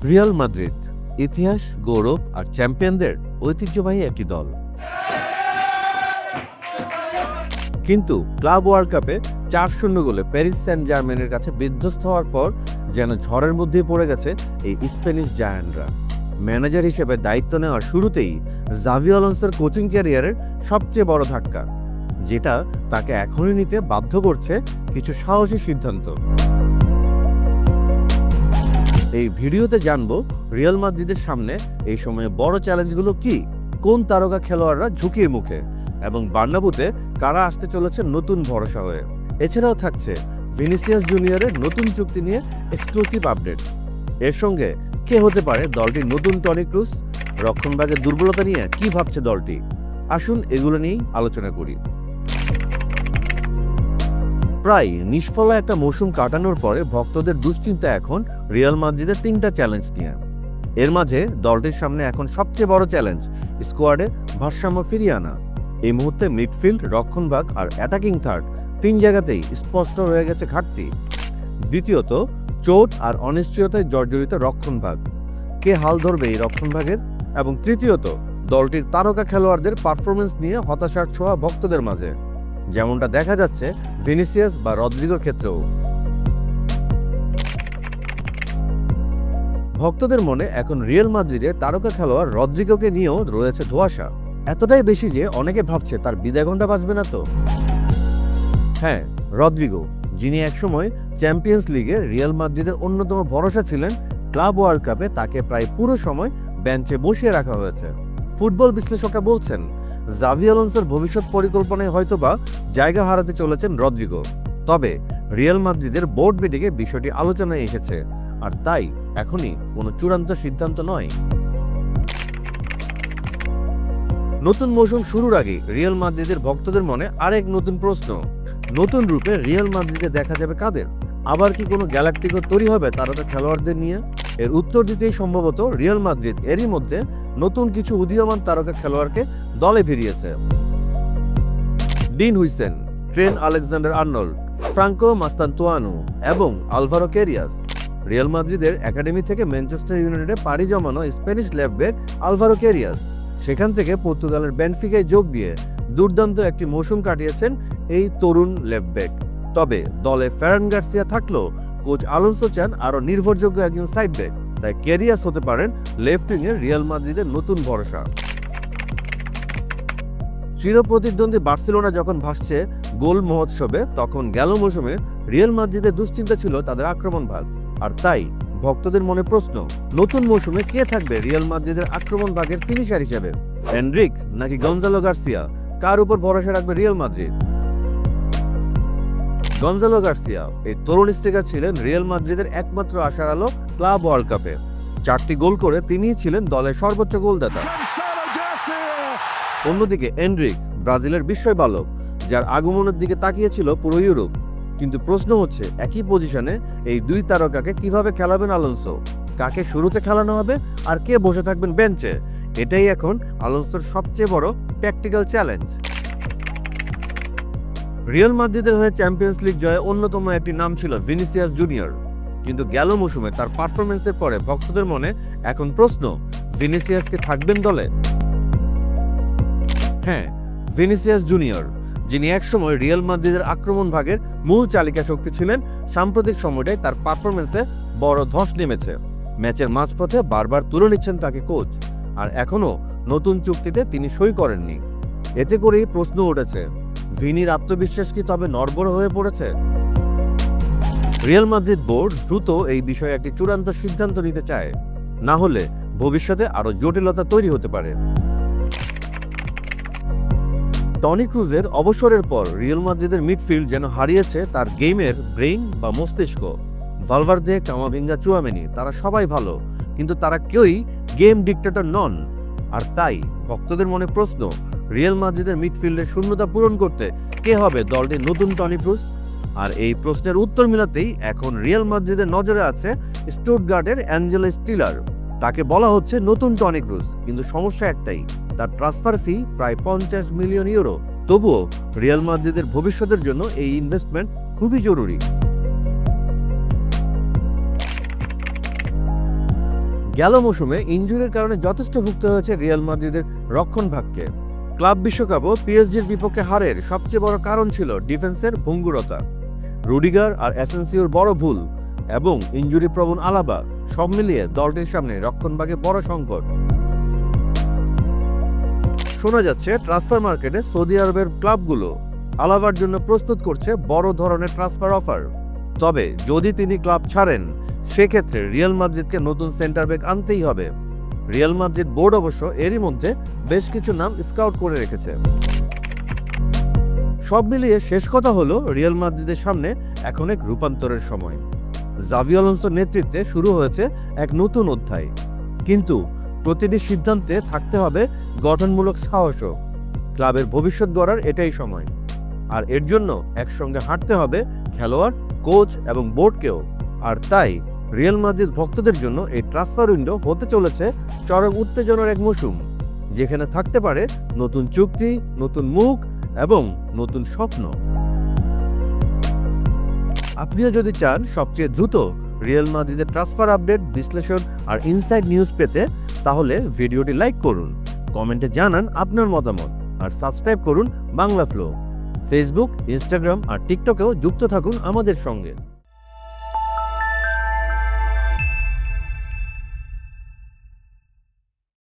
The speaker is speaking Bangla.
রিয়াল মাদ্রিদ ইতিহাস, গৌরব আর চ্যাম্পিয়নদের ঐতিহ্যবাহী একটি দল। কিন্তু ক্লাব ওয়ার্ল্ড কাপে 4-0 গোলে প্যারিস সেন্ট জার্মেনের কাছে বিধ্বস্ত হওয়ার পর যেন ঝড়ের মধ্যে পড়ে গেছে এই স্প্যানিশ জায়ান্টরা। ম্যানেজার হিসেবে দায়িত্ব নেওয়ার শুরুতেই জাভি আলোনসোর কোচিং ক্যারিয়ারের সবচেয়ে বড় ধাক্কা, যেটা তাকে এখনই নিতে বাধ্য করছে কিছু সাহসী সিদ্ধান্ত। এই ভিডিওতে জানবো রিয়াল মাদ্রিদের সামনে এই সময়ে বড় চ্যালেঞ্জগুলো কি, কোন তারকা খেলোয়াড়রা ঝুঁকির মুখে, এবং বার্নাবুতে কারা আসতে চলেছে নতুন ভরসা হয়ে। এছাড়াও থাকছে ভিনিসিয়াস জুনিয়রের নতুন চুক্তি নিয়ে এক্সক্লুসিভ আপডেট। এর সঙ্গে কে হতে পারে দলটির নতুন টনি ক্রুস, রক্ষণভাগের দুর্বলতা নিয়ে কি ভাবছে দলটি। আসুন এগুলো নিয়েই আলোচনা করি। প্রায় নিষ্ফলা একটা মৌসুম কাটানোর পরে ভক্তদের দুশ্চিন্তা এখন রিয়াল মাদ্রিদের 3টা চ্যালেঞ্জ নিয়ে। এর মাঝে দলটির সামনে এখন সবচেয়ে বড় চ্যালেঞ্জ স্কোয়াডে ভারসাম্য ফিরিয়ে আনা। এই মুহূর্তে মিডফিল্ড, রক্ষণভাগ আর অ্যাটাকিং থার্ড 3 জায়গাতেই স্পষ্ট রয়ে গেছে ঘাটতি। দ্বিতীয়ত, চোট আর অনিশ্চয়তায় জর্জরিত রক্ষণভাগ, কে হাল ধরবে এই রক্ষণভাগের। এবং তৃতীয়ত, দলটির তারকা খেলোয়াড়দের পারফরমেন্স নিয়ে হতাশার ছোঁয়া ভক্তদের মাঝে, যেমনটা দেখা যাচ্ছে ভিনিসিয়াস বা রদ্রিগোর ক্ষেত্রেও। ভক্তদের মনে এখন রিয়াল মাদ্রিদের তারকা খেলোয়াড় রদ্রিগোকে নিয়েও রয়েছে ধোঁয়াশা, এতটাই বেশি যে অনেকে ভাবছে তার বিদায় ঘণ্টা বাজবে না তো। হ্যাঁ, রদ্রিগো, যিনি একসময় চ্যাম্পিয়ন্স লিগে রিয়াল মাদ্রিদের অন্যতম ভরসা ছিলেন, ক্লাব ওয়ার্ল্ড কাপে তাকে প্রায় পুরো সময় বেঞ্চে বসিয়ে রাখা হয়েছে। ফুটবল বিশ্লেষকরা বলছেন জাভি আলোনসোর ভবিষ্যৎ পরিকল্পনায় হয়তোবা জায়গা হারাতে চলেছেন রদ্রিগো। তবে রিয়াল মাদ্রিদের বোর্ড মিটিংয়ে বিষয়টি আলোচনায় এসেছে, আর তাই এখনই কোনো চূড়ান্ত সিদ্ধান্ত নয়। নতুন মৌসুম শুরুর আগে রিয়াল মাদ্রিদের ভক্তদের মনে আরেক নতুন প্রশ্ন, নতুন রূপে রিয়াল মাদ্রিদে দেখা যাবে কাদের? আবার কি কোনো গ্যালাক্টিকো তৈরি হবে তারকা খেলোয়াড়দের নিয়ে? এর উত্তর দিতেই সম্ভবত রিয়াল মাদ্রিদ এরই মধ্যে নতুন কিছু উদীয়মান তারকা খেলোয়াড়কে দলে ফিরিয়েছে। Dean Huijsen, Trent Alexander Arnold, Franco Mastantuono এবং আলভারো ক্যারিয়াস। রিয়াল মাদ্রিদের একাডেমি থেকে ম্যানচেস্টার ইউনাইটেডে পাড়ি জমানো Spanish left back Alvaro Carreras সেখান থেকে পর্তুগালের বেনফিকায় যোগ দিয়ে দুর্দান্ত একটি মৌসুম কাটিয়েছেন এই তরুণ লেফট ব্যাক। তবে দলে ফেরান গার্সিয়া থাকলেও কোচ আলোনসো চান আরও নির্ভরযোগ্য একজন সাইড ব্যাক, তাই ক্যারিয়াস হতে পারেন লেফট উইংয়ে রিয়াল মাদ্রিদের নতুন ভরসা। চিরপ্রতিদ্বন্দ্বী বার্সেলোনা যখন ভাসছে গোল মহোৎসবে, তখন গেল মৌসুমে রিয়াল মাদ্রিদের দুশ্চিন্তা ছিল তাদের আক্রমণ ভাগ। আর তাই ভক্তদের মনে প্রশ্ন, নতুন মৌসুমে কে থাকবে রিয়াল মাদ্রিদের আক্রমণ ভাগের ফিনিশার হিসেবে? এনরিক নাকি গঞ্জালো গার্সিয়া? কার উপর ভরসা রাখবে রিয়াল মাদ্রিদ? গঞ্জালো গার্সিয়া, এই তরুণ স্ট্রাইকার ছিলেন রিয়াল মাদ্রিদের একমাত্র আশার আলো ক্লাব ওয়ার্ল্ড কাপে। 4টি গোল করে তিনিই ছিলেন দলের সর্বোচ্চ গোলদাতা। অন্যদিকে এনরিক, ব্রাজিলের বিস্ময় বালক, যার আগমনের দিকে তাকিয়েছিল পুরো ইউরোপ। কিন্তু প্রশ্ন হচ্ছে, একই পজিশনে এই 2 তারকাকে কিভাবে খেলাবেন আলোনসো? কাকে শুরুতে খেলানো হবে আর কে বসে থাকবেন বেঞ্চে? এটাই এখন আলোনসোর সবচেয়ে বড় প্র্যাকটিক্যাল চ্যালেঞ্জ। রিয়াল মাদ্রিদের হয়ে চ্যাম্পিয়ন্স লিগ জয়ে অন্যতম একটি নাম ছিল ভিনিসিয়াস জুনিয়র, কিন্তু গেল মৌসুমে তার পারফরমেন্সের পরে ভক্তদের মনে এখন প্রশ্ন, ভিনিসিয়াসকে থাকবেন দলে? হ্যাঁ, ভিনিসিয়াস জুনিয়র, যিনি একসময় রিয়াল মাদ্রিদের আক্রমণ ভাগের মূল চালিকা শক্তি ছিলেন, সাম্প্রতিক সময়টায় তার পারফরমেন্সে বড় ধস নেমেছে। ম্যাচের মাঝপথে বারবার তুলে নিচ্ছেন তাকে কোচ, আর এখনও নতুন চুক্তিতে তিনি সই করেননি। এতে করেই প্রশ্ন উঠেছে, ভিনির আত্মবিশ্বাস কি তবে নড়বড় হয়ে পড়েছে? রিয়াল মাদ্রিদ বোর্ড দ্রুত এই বিষয়ে একটি চূড়ান্ত সিদ্ধান্ত নিতে চায়, না হলে ভবিষ্যতে আরও জটিলতা তৈরি হতে পারে। টনি ক্রুজের অবসরের পর রিয়াল মাদ্রিদের মিডফিল্ড যেন হারিয়েছে তার গেমের ব্রেইন বা মস্তিষ্ক। ভালভার্দে, কামাভিঙ্গা, চুয়ামেনি, তারা সবাই ভালো, কিন্তু তারা কেউই গেম ডিক্টেটর নন। আর তাই ভক্তদের মনে প্রশ্ন, রিয়াল মাদ্রিদের মিডফিল্ডের শূন্যতা পূরণ করতে কে হবে দলটির নতুন টনি ক্রুজ? আর এই প্রশ্নের উত্তর মিলাতেই এখন রিয়াল মাদ্রিদের নজরে আছে স্টুটগার্টের অ্যাঞ্জেলো স্টিলার। তাকে বলা হচ্ছে নতুন টনি ক্রুজ, কিন্তু সমস্যা একটাই, তার ট্রান্সফার ফি প্রায় 50 মিলিয়ন ইউরো। তবুও রিয়াল মাদ্রিদের ভবিষ্যতের জন্য এই ইনভেস্টমেন্ট খুবই জরুরি। গেল মৌসুমে ইনজুরির কারণে যথেষ্ট ভুগতে হয়েছে রিয়াল মাদ্রিদের রক্ষণভাগকে। ক্লাব বিশ্বকাপও পিএসজির বিপক্ষে হারের সবচেয়ে বড় কারণ ছিল ডিফেন্সের ভঙ্গুরতা। রুডিগার আর অ্যাসেন্সিওর বড় ভুল এবং ইনজুরি প্রবণ আলাবা সব মিলিয়ে দলটির সামনে রক্ষণভাগে বড় সংকট। শোনা যাচ্ছে ট্রান্সফার মার্কেটে সৌদি আরবের ক্লাবগুলো আলাবার জন্য প্রস্তুত করছে বড় ধরনের ট্রান্সফার অফার। তবে যদি তিনি ক্লাব ছাড়েন, সেক্ষেত্রে রিয়াল মাদ্রিদকে নতুন সেন্টার ব্যাক আনতেই হবে। রিয়াল মাদ্রিদ বোর্ড অবশ্য এরই মধ্যে বেশ কিছু নাম স্কাউট করে রেখেছে। সব মিলিয়ে শেষ কথা হলো, রিয়াল মাদ্রিদের সামনে এখন এক রূপান্তরের সময়। জাভি আলোনসোর নেতৃত্বে শুরু হয়েছে এক নতুন অধ্যায়, কিন্তু প্রতিটি সিদ্ধান্তে থাকতে হবে গঠনমূলক সাহসও। ক্লাবের ভবিষ্যৎ গড়ার এটাই সময়, আর এর জন্য একসঙ্গে হাঁটতে হবে খেলোয়াড়, কোচ এবং বোর্ডকেও। আর তাই রিয়াল মাদ্রিদ ভক্তদের জন্য এই ট্রান্সফার উইন্ডো হতে চলেছে চরম উত্তেজনার এক মৌসুম, যেখানে থাকতে পারে নতুন চুক্তি, নতুন মুখ এবং নতুন স্বপ্ন। আপনিও যদি চান সবচেয়ে দ্রুত রিয়াল মাদ্রিদের ট্রান্সফার আপডেট, বিশ্লেষণ আর ইনসাইড নিউজ পেতে, তাহলে ভিডিওটি লাইক করুন, কমেন্টে জানান আপনার মতামত আর সাবস্ক্রাইব করুন বাংলা ফ্লো। ফেসবুক, ইনস্টাগ্রাম আর টিকটকেও যুক্ত থাকুন আমাদের সঙ্গে।